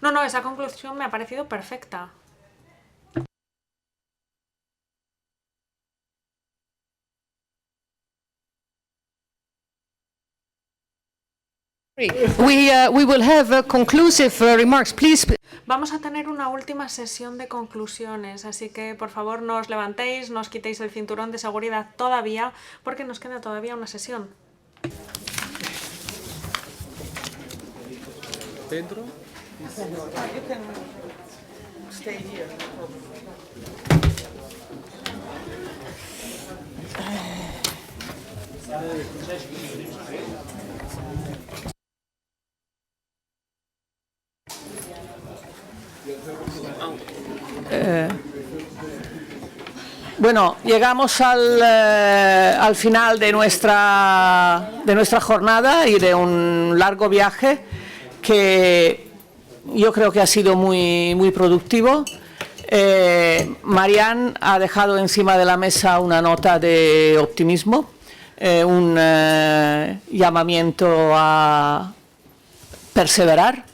No, no, esa conclusión me ha parecido perfecta. We will have conclusive remarks. Please. Vamos a tener una última sesión de conclusiones, así que por favor no os levantéis, no os quitéis el cinturón de seguridad todavía, porque nos queda todavía una sesión. Pedro? You can stay here. Bueno, llegamos al final de nuestra jornada y de un largo viaje que yo creo que ha sido muy productivo. Marianne ha dejado encima de la mesa una nota de optimismo, un llamamiento a perseverar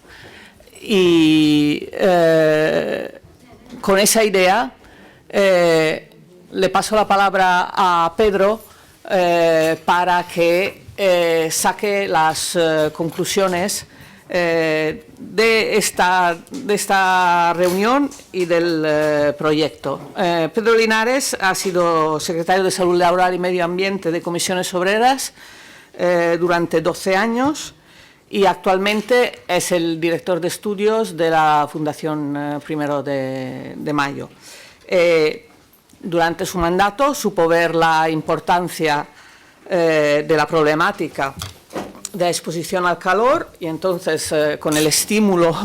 y con esa idea le paso la palabra a Pedro para que saque las conclusiones de esta reunión y del proyecto. Pedro Linares ha sido secretario de Salud Laboral y Medio Ambiente de Comisiones Obreras durante 12 años y actualmente es el director de estudios de la Fundación Primero de Mayo. Durante su mandato supo ver la importancia de la problemática de la exposición al calor y entonces con el estímulo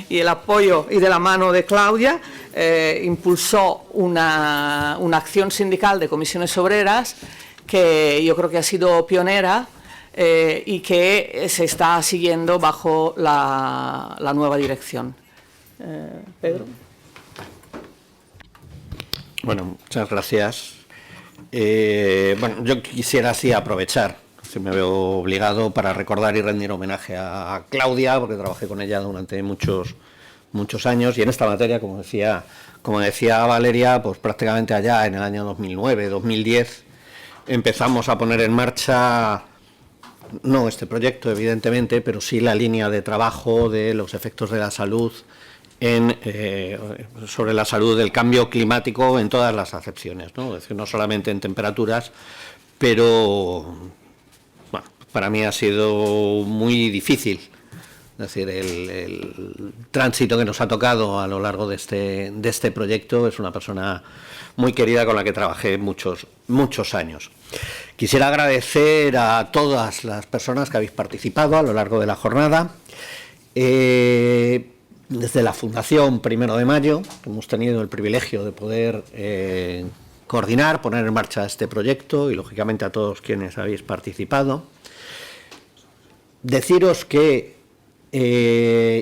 y el apoyo y de la mano de Claudia impulsó una acción sindical de comisiones obreras que yo creo que ha sido pionera y que se está siguiendo bajo la nueva dirección. Pedro. Bueno, muchas gracias. Bueno, yo quisiera así aprovechar, si me veo obligado, para recordar y rendir homenaje a Claudia, porque trabajé con ella durante muchos años y en esta materia, como decía Valeria, pues prácticamente allá en el año 2009, 2010, empezamos a poner en marcha, no este proyecto evidentemente, pero sí la línea de trabajo de los efectos de la salud sobre la salud del cambio climático en todas las acepciones, ¿no? Es decir, no solamente en temperaturas, pero bueno, para mí ha sido muy difícil. Es decir, el tránsito que nos ha tocado a lo largo de este proyecto. Es una persona muy querida con la que trabajé muchos años. Quisiera agradecer a todas las personas que habéis participado a lo largo de la jornada. Desde la Fundación Primero de Mayo, hemos tenido el privilegio de poder coordinar, poner en marcha este proyecto y, lógicamente, a todos quienes habéis participado. Deciros que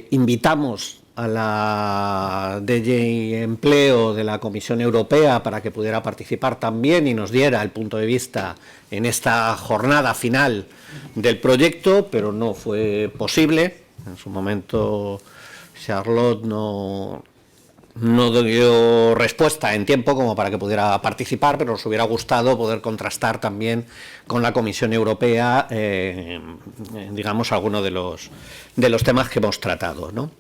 invitamos a la DG Empleo de la Comisión Europea para que pudiera participar también y nos diera el punto de vista en esta jornada final del proyecto, pero no fue posible. En su momento Charlotte no dio respuesta en tiempo como para que pudiera participar, pero nos hubiera gustado poder contrastar también con la Comisión Europea, digamos, algunos de los temas que hemos tratado, ¿no?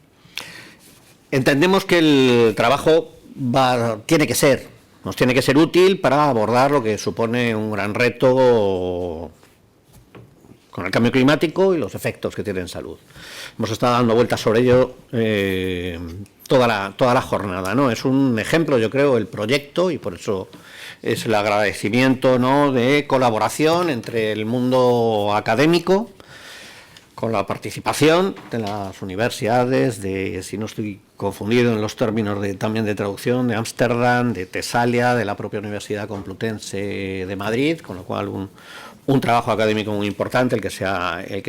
Entendemos que el trabajo nos tiene que ser útil para abordar lo que supone un gran reto con el cambio climático y los efectos que tiene en salud. Hemos estado dando vueltas sobre ello toda la jornada, ¿no? Es un ejemplo, yo creo, el proyecto, y por eso es el agradecimiento, ¿no?, de colaboración entre el mundo académico, con la participación de las universidades, si no estoy confundido en los términos también de traducción, de Ámsterdam, de Tesalia, de la propia Universidad Complutense de Madrid, con lo cual un trabajo académico muy importante el que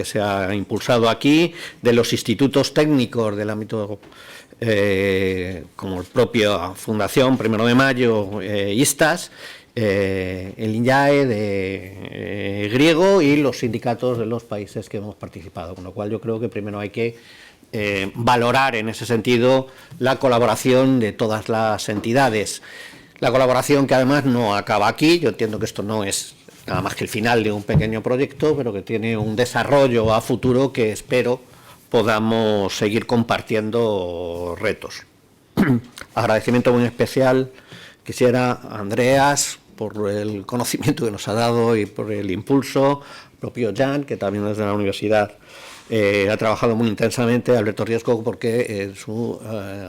se ha impulsado aquí, de los institutos técnicos del ámbito como el propio Fundación Primero de Mayo, ISTAS, el INJAE de griego y los sindicatos de los países que hemos participado, con lo cual yo creo que primero hay que valorar en ese sentido la colaboración de todas las entidades. La colaboración que además no acaba aquí. Yo entiendo que esto no es nada más que el final de un pequeño proyecto, pero que tiene un desarrollo a futuro que espero podamos seguir compartiendo retos. Agradecimiento muy especial quisiera a Andreas por el conocimiento que nos ha dado y por el impulso, propio Jan, que también desde la universidad ha trabajado muy intensamente, Alberto Riesco, porque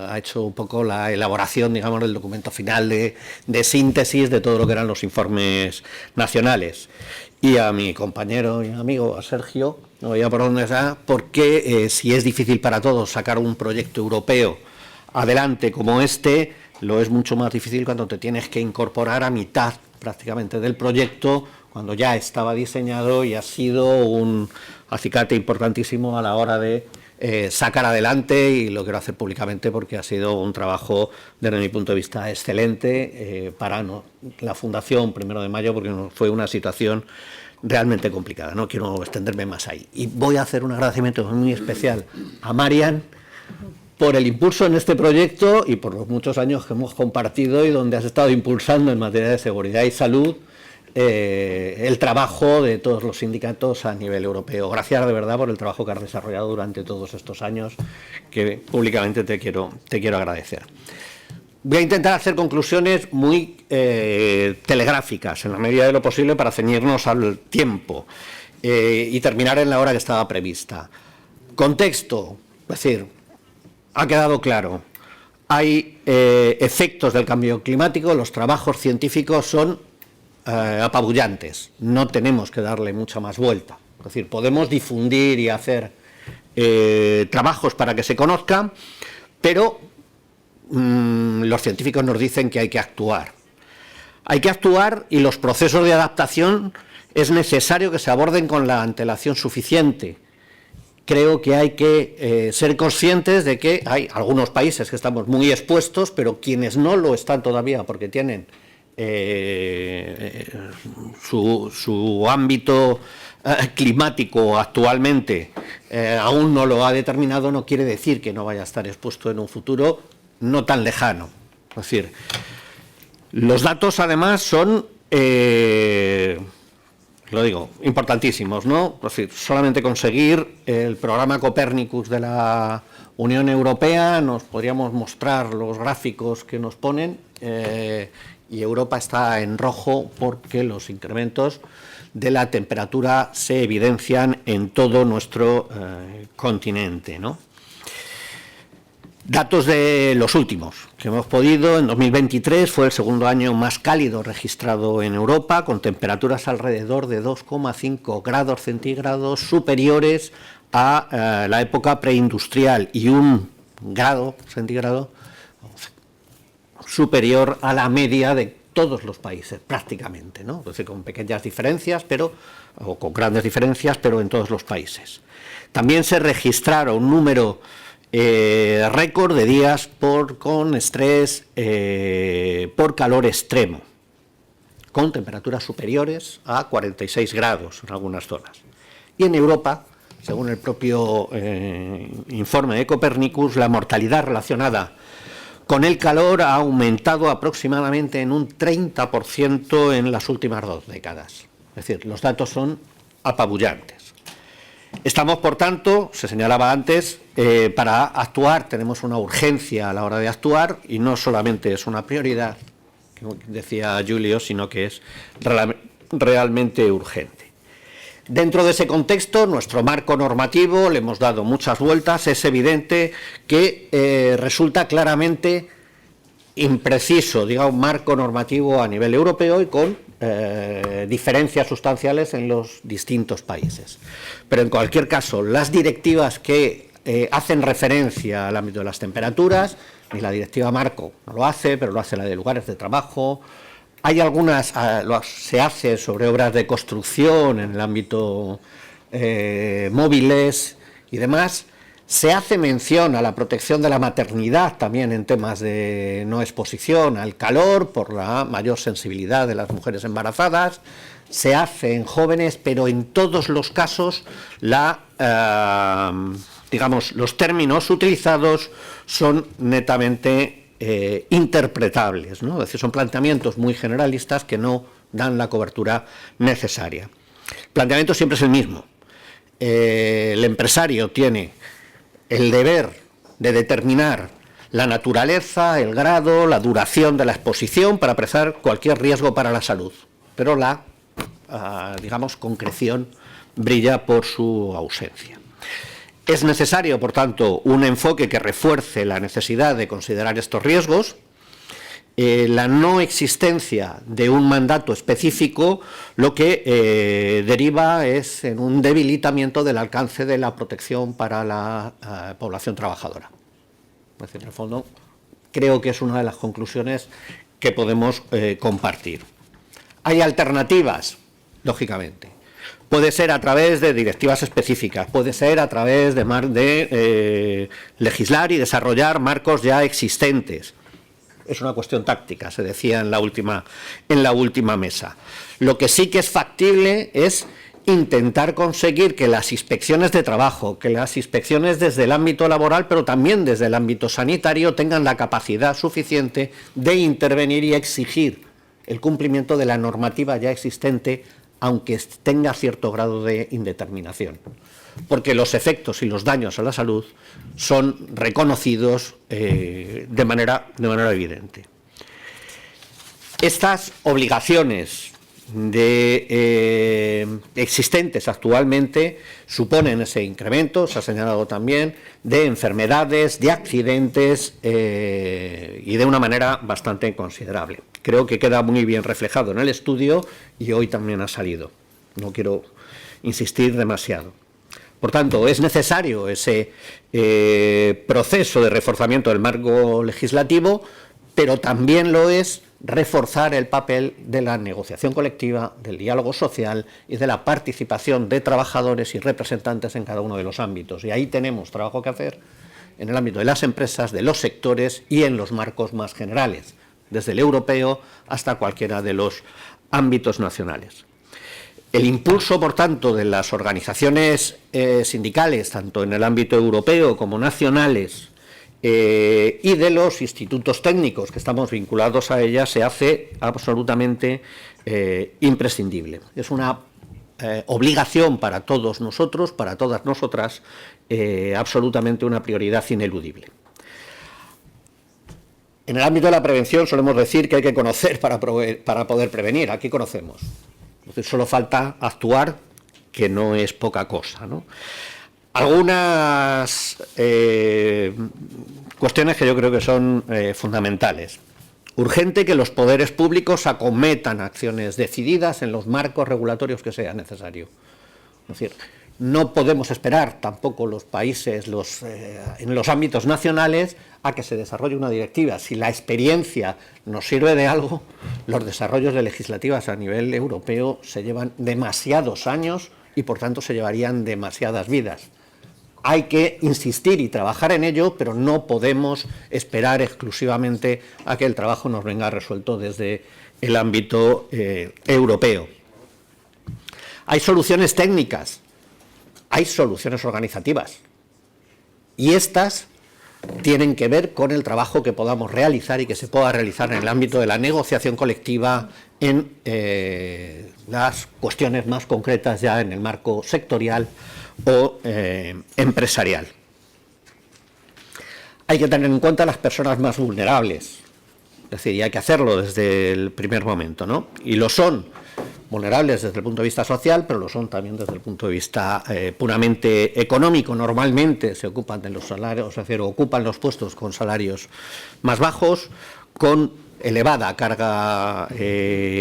ha hecho un poco la elaboración, digamos, del documento final de síntesis de todo lo que eran los informes nacionales. Y a mi compañero y amigo, a Sergio, no voy a por dónde está, porque si es difícil para todos sacar un proyecto europeo adelante como este, lo es mucho más difícil cuando te tienes que incorporar a mitad prácticamente del proyecto, cuando ya estaba diseñado y ha sido un acicate importantísimo a la hora de sacar adelante, y lo quiero hacer públicamente porque ha sido un trabajo desde mi punto de vista excelente para la Fundación 1 de Mayo, porque fue una situación realmente complicada. No quiero extenderme más ahí. Y voy a hacer un agradecimiento muy especial a Marian por el impulso en este proyecto y por los muchos años que hemos compartido y donde has estado impulsando en materia de seguridad y salud el trabajo de todos los sindicatos a nivel europeo. Gracias de verdad por el trabajo que has desarrollado durante todos estos años, que públicamente te quiero agradecer. Voy a intentar hacer conclusiones muy telegráficas, en la medida de lo posible, para ceñirnos al tiempo y terminar en la hora que estaba prevista. Contexto, es decir, ha quedado claro, hay efectos del cambio climático, los trabajos científicos son apabullantes, no tenemos que darle mucha más vuelta. Es decir, podemos difundir y hacer trabajos para que se conozcan, pero los científicos nos dicen que hay que actuar. Hay que actuar, y los procesos de adaptación es necesario que se aborden con la antelación suficiente. Creo que hay que ser conscientes de que hay algunos países que estamos muy expuestos, pero quienes no lo están todavía porque tienen su ámbito climático actualmente aún no lo ha determinado, no quiere decir que no vaya a estar expuesto en un futuro no tan lejano. Es decir, los datos además son, lo digo, importantísimos, ¿no? Es decir, solamente conseguir el programa Copernicus de la Unión Europea, nos podríamos mostrar los gráficos que nos ponen, y Europa está en rojo porque los incrementos de la temperatura se evidencian en todo nuestro continente, ¿no? Datos de los últimos que hemos podido: en 2023 fue el segundo año más cálido registrado en Europa, con temperaturas alrededor de 2,5 grados centígrados superiores a la época preindustrial, y 1 grado centígrado superior a la media de todos los países, prácticamente, ¿no? Es decir, con pequeñas diferencias, o con grandes diferencias, pero en todos los países. También se registraron un número récord de días con estrés por calor extremo, con temperaturas superiores a 46 grados en algunas zonas. Y en Europa, según el propio informe de Copernicus, la mortalidad relacionada con el calor ha aumentado aproximadamente en un 30% en las últimas 2 décadas. Es decir, los datos son apabullantes. Estamos, por tanto, se señalaba antes, para actuar tenemos una urgencia a la hora de actuar, y no solamente es una prioridad, como decía Julio, sino que es realmente urgente. Dentro de ese contexto, nuestro marco normativo, le hemos dado muchas vueltas, es evidente que resulta claramente impreciso, digamos, un marco normativo a nivel europeo y con diferencias sustanciales en los distintos países. Pero en cualquier caso, las directivas que hacen referencia al ámbito de las temperaturas, ni la directiva marco no lo hace, pero lo hace la de lugares de trabajo. Hay algunas, se hace sobre obras de construcción en el ámbito móviles y demás. Se hace mención a la protección de la maternidad también en temas de no exposición al calor por la mayor sensibilidad de las mujeres embarazadas. Se hace en jóvenes, pero en todos los casos la digamos, los términos utilizados son netamente interpretables, ¿no? Es decir, son planteamientos muy generalistas que no dan la cobertura necesaria. El planteamiento siempre es el mismo. El empresario tiene el deber de determinar la naturaleza, el grado, la duración de la exposición para apreciar cualquier riesgo para la salud, pero la, digamos, concreción brilla por su ausencia. Es necesario, por tanto, un enfoque que refuerce la necesidad de considerar estos riesgos. La no existencia de un mandato específico lo que deriva es en un debilitamiento del alcance de la protección para la población trabajadora. Es decir, en el fondo, creo que es una de las conclusiones que podemos compartir. ¿Hay alternativas? Lógicamente. Puede ser a través de directivas específicas, puede ser a través de legislar y desarrollar marcos ya existentes. Es una cuestión táctica, se decía en la última mesa. Lo que sí que es factible es intentar conseguir que las inspecciones de trabajo, que las inspecciones desde el ámbito laboral, pero también desde el ámbito sanitario, tengan la capacidad suficiente de intervenir y exigir el cumplimiento de la normativa ya existente, aunque tenga cierto grado de indeterminación. Porque los efectos y los daños a la salud son reconocidos de manera evidente. Estas obligaciones existentes actualmente suponen ese incremento, se ha señalado también, de enfermedades, de accidentes y de una manera bastante considerable. Creo que queda muy bien reflejado en el estudio y hoy también ha salido. No quiero insistir demasiado. Por tanto, es necesario ese proceso de reforzamiento del marco legislativo, pero también lo es reforzar el papel de la negociación colectiva, del diálogo social y de la participación de trabajadores y representantes en cada uno de los ámbitos. Y ahí tenemos trabajo que hacer en el ámbito de las empresas, de los sectores y en los marcos más generales, desde el europeo hasta cualquiera de los ámbitos nacionales. El impulso, por tanto, de las organizaciones sindicales, tanto en el ámbito europeo como nacionales, y de los institutos técnicos que estamos vinculados a ellas, se hace absolutamente imprescindible. Es una obligación para todos nosotros, para todas nosotras, absolutamente una prioridad ineludible. En el ámbito de la prevención solemos decir que hay que conocer para poder prevenir. Aquí conocemos. Entonces, solo falta actuar, que no es poca cosa, ¿no? Algunas cuestiones que yo creo que son fundamentales. Urgente que los poderes públicos acometan acciones decididas en los marcos regulatorios que sea necesario. Es decir, no podemos esperar tampoco los países en los ámbitos nacionales a que se desarrolle una directiva. Si la experiencia nos sirve de algo, los desarrollos de legislativas a nivel europeo se llevan demasiados años y por tanto se llevarían demasiadas vidas. Hay que insistir y trabajar en ello, pero no podemos esperar exclusivamente a que el trabajo nos venga resuelto desde el ámbito europeo. Hay soluciones técnicas, hay soluciones organizativas, y estas tienen que ver con el trabajo que podamos realizar y que se pueda realizar en el ámbito de la negociación colectiva en las cuestiones más concretas ya en el marco sectorial o empresarial. Hay que tener en cuenta a las personas más vulnerables, es decir, y hay que hacerlo desde el primer momento, ¿no? Y lo son vulnerables desde el punto de vista social, pero lo son también desde el punto de vista puramente económico. Normalmente se ocupan de los salarios, es decir, ocupan los puestos con salarios más bajos, con elevada carga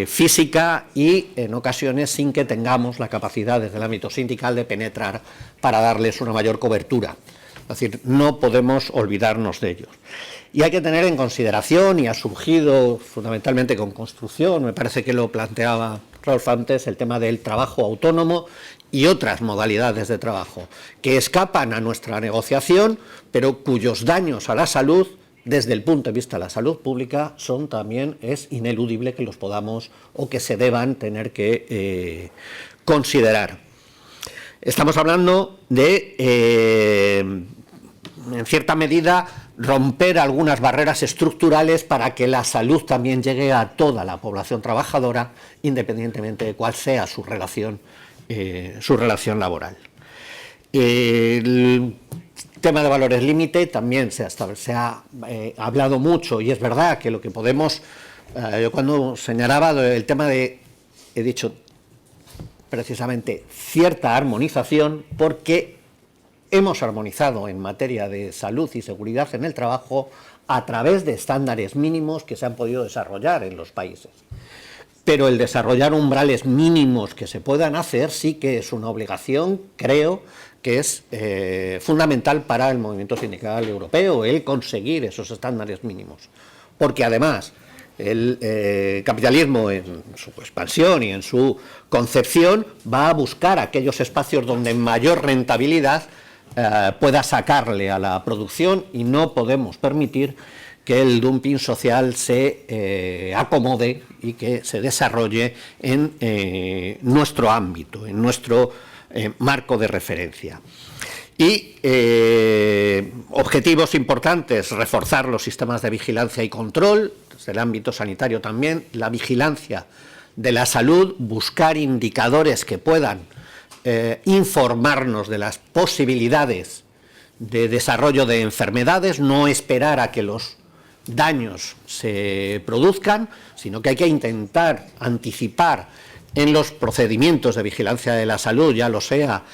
física y en ocasiones sin que tengamos la capacidad desde el ámbito sindical de penetrar para darles una mayor cobertura. Es decir, no podemos olvidarnos de ellos. Y hay que tener en consideración, y ha surgido fundamentalmente con construcción, me parece que lo planteaba Rolf antes, el tema del trabajo autónomo y otras modalidades de trabajo que escapan a nuestra negociación, pero cuyos daños a la salud, desde el punto de vista de la salud pública, es ineludible que los podamos o que se deban tener que considerar. estamos hablando de, en cierta medida, romper algunas barreras estructurales para que la salud también llegue a toda la población trabajadora, independientemente de cuál sea su relación laboral. El tema de valores límite también se ha hablado mucho, y es verdad que lo que podemos, yo cuando señalaba el tema de, he dicho precisamente cierta armonización, porque hemos armonizado en materia de salud y seguridad en el trabajo a través de estándares mínimos que se han podido desarrollar en los países. Pero el desarrollar umbrales mínimos que se puedan hacer sí que es una obligación, creo, que es fundamental para el movimiento sindical europeo, el conseguir esos estándares mínimos. Porque además el capitalismo en su expansión y en su concepción va a buscar aquellos espacios donde mayor rentabilidad pueda sacarle a la producción, y no podemos permitir que el dumping social se acomode y que se desarrolle en nuestro ámbito, en nuestro marco de referencia. Y objetivos importantes: reforzar los sistemas de vigilancia y control, desde el ámbito sanitario también, la vigilancia de la salud, buscar indicadores que puedan informarnos de las posibilidades de desarrollo de enfermedades, no esperar a que los daños se produzcan, sino que hay que intentar anticipar en los procedimientos de vigilancia de la salud, ya lo sea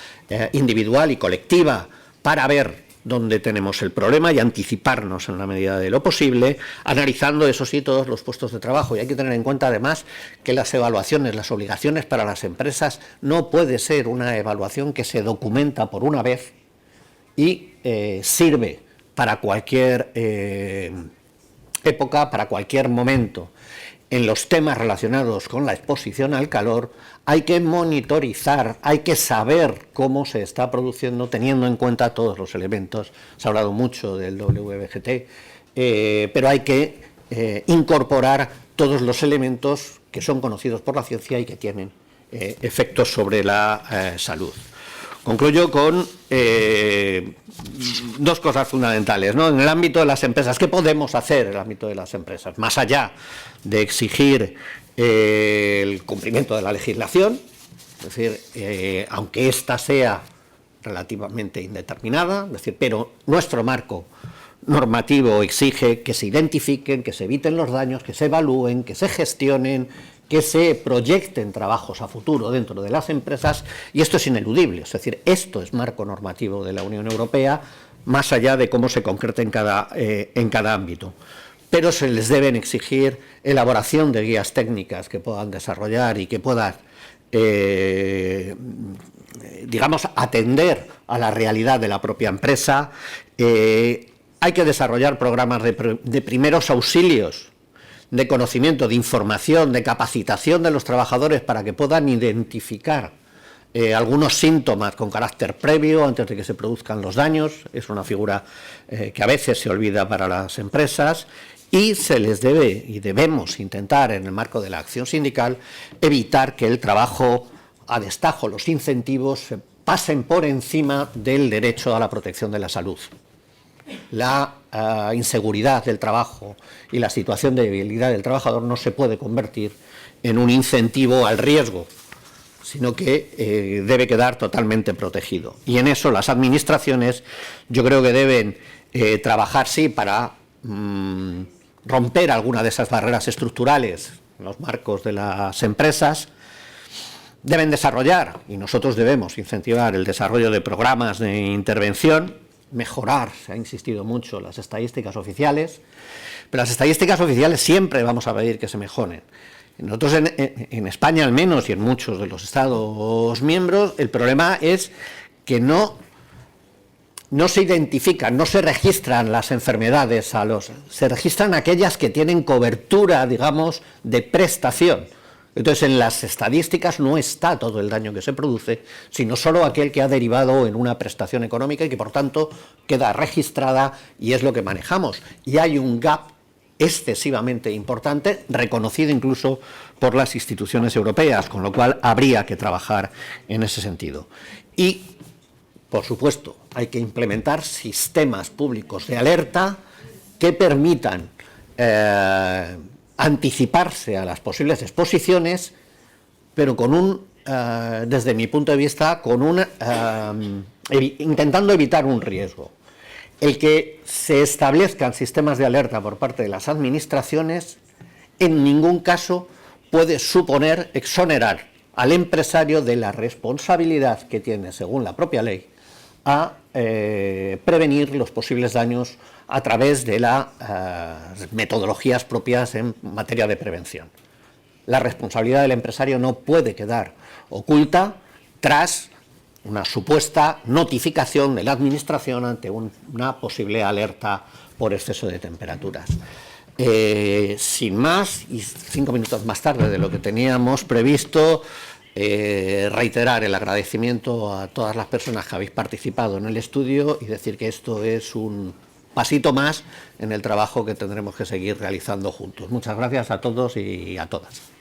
individual y colectiva, para ver dónde tenemos el problema y anticiparnos en la medida de lo posible, analizando, eso sí, todos los puestos de trabajo. Y hay que tener en cuenta, además, que las evaluaciones, las obligaciones para las empresas, no puede ser una evaluación que se documenta por una vez y sirve para cualquier época, para cualquier momento. En los temas relacionados con la exposición al calor hay que monitorizar, hay que saber cómo se está produciendo, teniendo en cuenta todos los elementos. Se ha hablado mucho del WBGT, pero hay que incorporar todos los elementos que son conocidos por la ciencia y que tienen efectos sobre la salud. Concluyo con dos cosas fundamentales, ¿no? En el ámbito de las empresas, ¿qué podemos hacer en el ámbito de las empresas? Más allá de exigir el cumplimiento de la legislación, es decir, aunque ésta sea relativamente indeterminada, es decir, pero nuestro marco normativo exige que se identifiquen, que se eviten los daños, que se evalúen, que se gestionen, que se proyecten trabajos a futuro dentro de las empresas, y esto es ineludible, es decir, esto es marco normativo de la Unión Europea, más allá de cómo se concrete en cada ámbito. Pero se les deben exigir elaboración de guías técnicas que puedan desarrollar y que puedan, digamos, atender a la realidad de la propia empresa. Hay que desarrollar programas de primeros auxilios, de conocimiento, de información, de capacitación de los trabajadores para que puedan identificar algunos síntomas con carácter previo antes de que se produzcan los daños. Es una figura que a veces se olvida para las empresas, y se les debe y debemos intentar, en el marco de la acción sindical, evitar que el trabajo a destajo, los incentivos, pasen por encima del derecho a la protección de la salud. La inseguridad del trabajo y la situación de debilidad del trabajador no se puede convertir en un incentivo al riesgo, sino que debe quedar totalmente protegido. Y en eso las administraciones, yo creo que deben trabajar, sí, para romper alguna de esas barreras estructurales en los marcos de las empresas. Deben desarrollar, y nosotros debemos incentivar, el desarrollo de programas de intervención, mejorar, se ha insistido mucho, las estadísticas oficiales, pero las estadísticas oficiales siempre vamos a pedir que se mejoren. Nosotros en España, al menos, y en muchos de los Estados miembros, el problema es que no se identifican, no se registran las enfermedades se registran aquellas que tienen cobertura, digamos, de prestación. Entonces, en las estadísticas no está todo el daño que se produce, sino solo aquel que ha derivado en una prestación económica y que, por tanto, queda registrada, y es lo que manejamos. Y hay un gap excesivamente importante, reconocido incluso por las instituciones europeas, con lo cual habría que trabajar en ese sentido. Y, por supuesto, hay que implementar sistemas públicos de alerta que permitan anticiparse a las posibles exposiciones, pero desde mi punto de vista, intentando evitar un riesgo. El que se establezcan sistemas de alerta por parte de las administraciones en ningún caso puede suponer exonerar al empresario de la responsabilidad que tiene, según la propia ley, a prevenir los posibles daños a través de las metodologías propias en materia de prevención. La responsabilidad del empresario no puede quedar oculta tras una supuesta notificación de la Administración ante una posible alerta por exceso de temperaturas. Sin más, y 5 minutos más tarde de lo que teníamos previsto, reiterar el agradecimiento a todas las personas que habéis participado en el estudio y decir que esto es un pasito más en el trabajo que tendremos que seguir realizando juntos. Muchas gracias a todos y a todas.